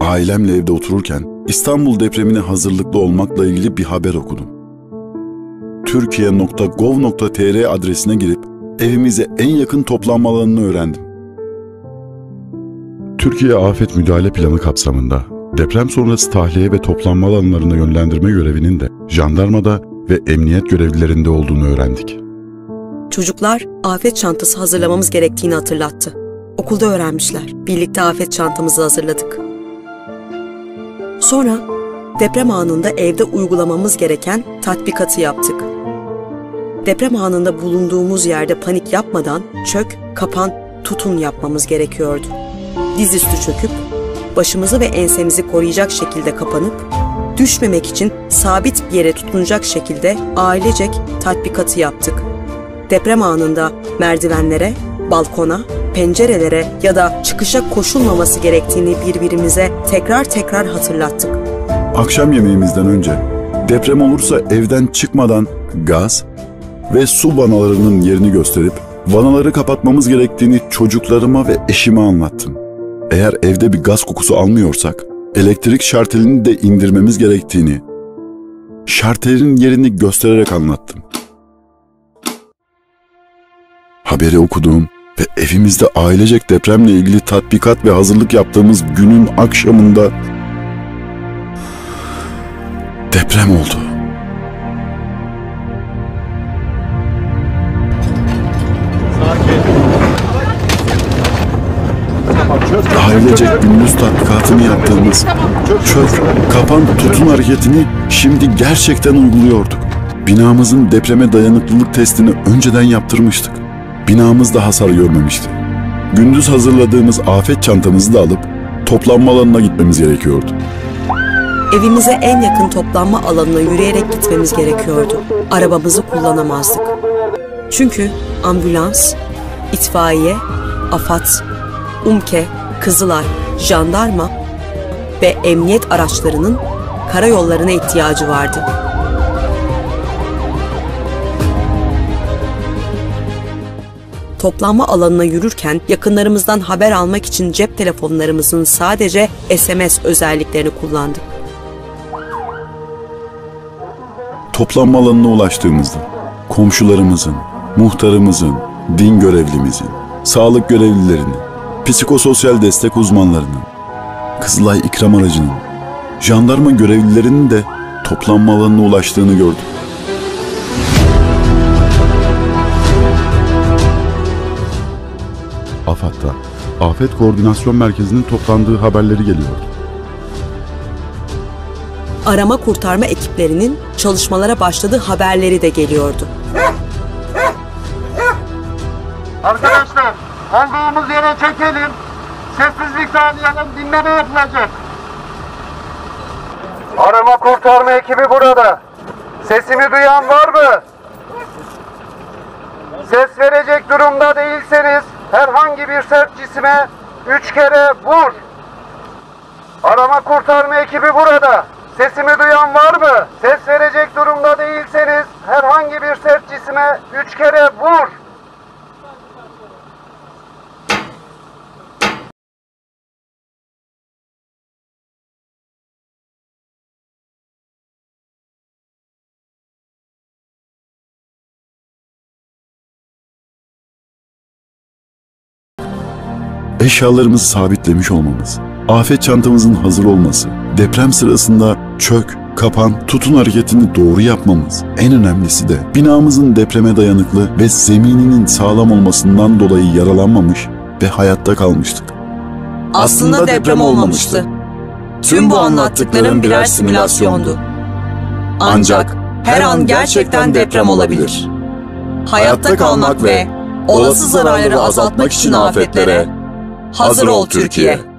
ailemle evde otururken İstanbul depremine hazırlıklı olmakla ilgili bir haber okudum. Türkiye.gov.tr adresine girip evimize en yakın toplanma alanını öğrendim. Türkiye Afet Müdahale Planı kapsamında deprem sonrası tahliye ve toplanma alanlarına yönlendirme görevinin de jandarmada ve emniyet görevlilerinde olduğunu öğrendik. Çocuklar afet çantası hazırlamamız gerektiğini hatırlattı. Okulda öğrenmişler. Birlikte afet çantamızı hazırladık. Sonra deprem anında evde uygulamamız gereken tatbikatı yaptık. Deprem anında bulunduğumuz yerde panik yapmadan çök, kapan, tutun yapmamız gerekiyordu. Dizüstü çöküp, başımızı ve ensemizi koruyacak şekilde kapanıp, düşmemek için sabit bir yere tutunacak şekilde ailecek tatbikatı yaptık. Deprem anında merdivenlere, balkona, pencerelere ya da çıkışa koşulmaması gerektiğini birbirimize tekrar hatırlattık. Akşam yemeğimizden önce deprem olursa evden çıkmadan gaz ve su vanalarının yerini gösterip vanaları kapatmamız gerektiğini çocuklarıma ve eşime anlattım. Eğer evde bir gaz kokusu almıyorsak elektrik şartelini de indirmemiz gerektiğini, şartelin yerini göstererek anlattım. Haberi okuduğum ve evimizde ailecek depremle ilgili tatbikat ve hazırlık yaptığımız günün akşamında deprem oldu. Ailecek gündüz tatbikatını yaptığımız çök, kapan, tutun hareketini şimdi gerçekten uyguluyorduk. Binamızın depreme dayanıklılık testini önceden yaptırmıştık. Binamız da hasar görmemişti. Gündüz hazırladığımız afet çantamızı da alıp toplanma alanına gitmemiz gerekiyordu. Evimize en yakın toplanma alanına yürüyerek gitmemiz gerekiyordu. Arabamızı kullanamazdık. Çünkü ambulans, itfaiye, AFAD, UMKE, Kızılay, jandarma ve emniyet araçlarının karayollarına ihtiyacı vardı. Toplanma alanına yürürken yakınlarımızdan haber almak için cep telefonlarımızın sadece SMS özelliklerini kullandık. Toplanma alanına ulaştığımızda komşularımızın, muhtarımızın, din görevlimizin, sağlık görevlilerinin, psikososyal destek uzmanlarının, Kızılay ikram aracının, jandarma görevlilerinin de toplanma alanına ulaştığını gördüm. AFAD'da Afet Koordinasyon Merkezi'nin toplandığı haberleri geliyordu. Arama kurtarma ekiplerinin çalışmalara başladığı haberleri de geliyordu. Arkadaşlar, olduğumuz yere çekelim. Sessizlik sağlayalım, dinleme yapılacak. Arama kurtarma ekibi burada. Sesimi duyan var mı? Ses verecek durumda değilseniz herhangi bir sert cisme 3 kere vur. Arama kurtarma ekibi burada. Sesimi duyan var mı? Ses verecek durumda değilseniz herhangi bir sert cisme 3 kere vur. Eşyalarımızı sabitlemiş olmamız, afet çantamızın hazır olması, deprem sırasında çök, kapan, tutun hareketini doğru yapmamız, en önemlisi de binamızın depreme dayanıklı ve zemininin sağlam olmasından dolayı yaralanmamış ve hayatta kalmıştık. Aslında deprem olmamıştı. Tüm bu anlattıklarım birer simülasyondu. Ancak her an gerçekten deprem olabilir. Hayatta kalmak ve olası zararları azaltmak için afetlere hazır ol Türkiye.